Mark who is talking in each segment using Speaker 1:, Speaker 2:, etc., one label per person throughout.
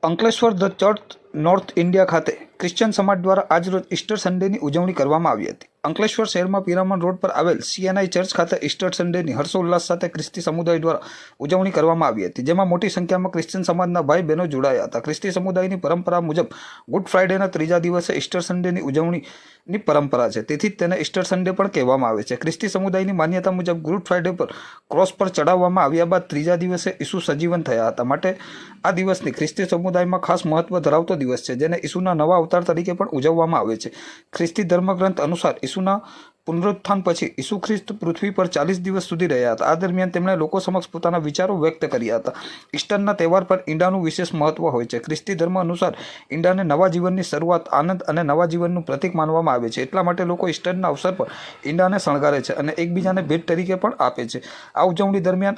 Speaker 1: Ankleshwar the church north India ખાતે Christian સમાજ દ્વારા આજરોજ ઈસ્ટર સન્ડેની ઉજવણી કરવામાં આવી હતી। અંકલેશ્વર શહેરમાં પીરામણ રોડ પર આવેલ CNI ચર્ચ ખાતે ઈસ્ટર સન્ડેની હર્ષોલ્લાસ સાથે ખ્રિસ્તી સમુદાય દ્વારા ઉજવણી કરવામાં આવી હતી, જેમાં મોટી સંખ્યામાં ક્રિશ્ચિયન સમાજના ભાઈ બહેનો જોડાયા હતા। ખ્રિસ્તી સમુદાયની પરંપરા મુજબ ગુડ ફ્રાઇડેના ત્રીજા દિવસે ઈસ્ટર સન્ડેની ઉજવણીની પરંપરા છે, તેથી જ તેને ઈસ્ટર સન્ડે પણ કહેવામાં આવે છે। ખ્રિસ્તી સમુદાયની માન્યતા મુજબ ગુડ ફ્રાઇડે પર ક્રોસ પર ચડાવવામાં આવ્યા બાદ ત્રીજા દિવસે ઈસુ સજીવન થયા હતા, માટે આ દિવસની ખ્રિસ્તી સમુદાયમાં ખાસ મહત્વ ધરાવતો દિવસ છે, જેને ઈસુના નવા અવતાર તરીકે પણ ઉજવવામાં આવે છે। ખ્રિસ્તી ધર્મગ્રંથ અનુસાર ઈસુના પુનરુત્થાન પછી ઈસુ ખ્રિસ્ત પૃથ્વી પર 40 દિવસ સુધી રહ્યા હતા। આ દરમિયાન તેમણે લોકો સમક્ષ પોતાના વિચારો વ્યક્ત કર્યા હતા। ઈસ્ટરના તહેવાર પર ઈંડાનું વિશેષ મહત્વ હોય છે। ખ્રિસ્તી ધર્મ અનુસાર ઈંડાને નવા જીવનની શરૂઆત, આનંદ અને નવા જીવનનું પ્રતીક માનવામાં આવે છે, એટલા માટે લોકો ઈસ્ટરના અવસર પર ઈંડાને શણગારે છે અને એકબીજાને ભેટ તરીકે પણ આપે છે। આ ઉજવણી દરમિયાન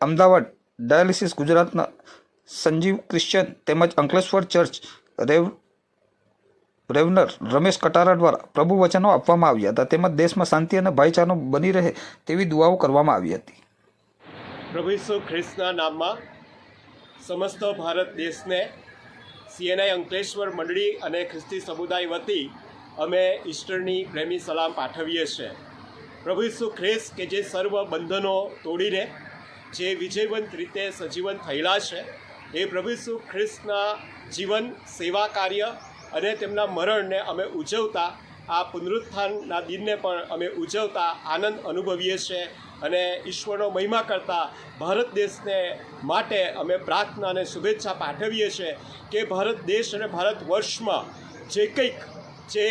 Speaker 1: અમદાવાદ ડાયાલિસિસ ગુજરાતના સંજીવ ક્રિશ્ચિયન તેમજ અંકલેશ્વર ચર્ચ રેવનર રમેશ કટારા દ્વારા પ્રભુ વચનો આપવામાં આવ્યા હતા, તેમજ દેશમાં શાંતિ અને ભાઈચારો બની રહે તેવી દુઆઓ કરવામાં આવી હતી।
Speaker 2: પ્રભુ ઈસુ ખ્રિસ્તના નામમાં સમસ્ત ભારત દેશને CNI અંકલેશ્વર મંડળી અને ખ્રિસ્તી સમુદાય વતી અમે ઈસ્ટરની પ્રેમી સલામ પાઠવીએ છીએ। પ્રભુ ઈસુ ખ્રિસ્ત કે જે સર્વ બંધનો તોડીને જે વિજયવંત રીતે સજીવન થયેલા છે, એ પ્રભુ ઈસુ ખ્રિસ્તના જીવન, સેવા કાર્ય અને તેમના મરણને અમે ઉજવતા, આ પુનરુત્થાનના દિનને પણ અમે ઉજવતા આનંદ અનુભવીએ છીએ અને ઈશ્વરનો મહિમા કરતા ભારત દેશને માટે અમે પ્રાર્થના અને શુભેચ્છા પાઠવીએ છીએ કે ભારત દેશ અને ભારત વર્ષમાં જે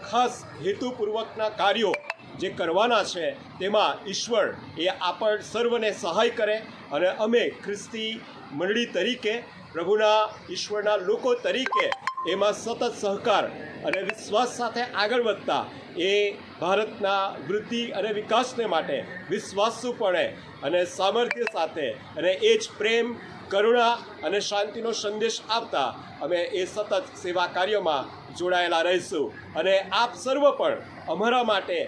Speaker 2: ખાસ હેતુપૂર્વકના કાર્યો જે કરવાના છે તેમાં ઈશ્વર એ આપણ સર્વને સહાય કરે અને અમે ખ્રિસ્તી મંડળી તરીકે, પ્રભુના ઈશ્વરના લોકો તરીકે એમાં સતત સહકાર અને વિશ્વાસ સાથે આગળ વધતા એ ભારતના વૃદ્ધિ અને વિકાસને માટે વિશ્વાસુપણે અને સામર્થ્ય સાથે અને એ જ પ્રેમ, કરુણા અને શાંતિનો સંદેશ આપતા અમે એ સતત સેવા કાર્યમાં જોડાયેલા રહીશું અને આપ સર્વ પણ અમારા માટે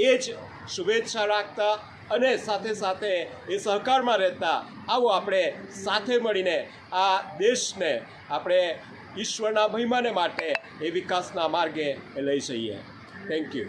Speaker 2: એ જ શુભેચ્છા રાખતા અને સાથે સાથે એ સહકારમાં રહેતા આવો આપણે સાથે મળીને આ દેશને આપણે ઈશ્વરના મહિમાને માટે એ વિકાસના માર્ગે લઈ જઈએ। Thank you.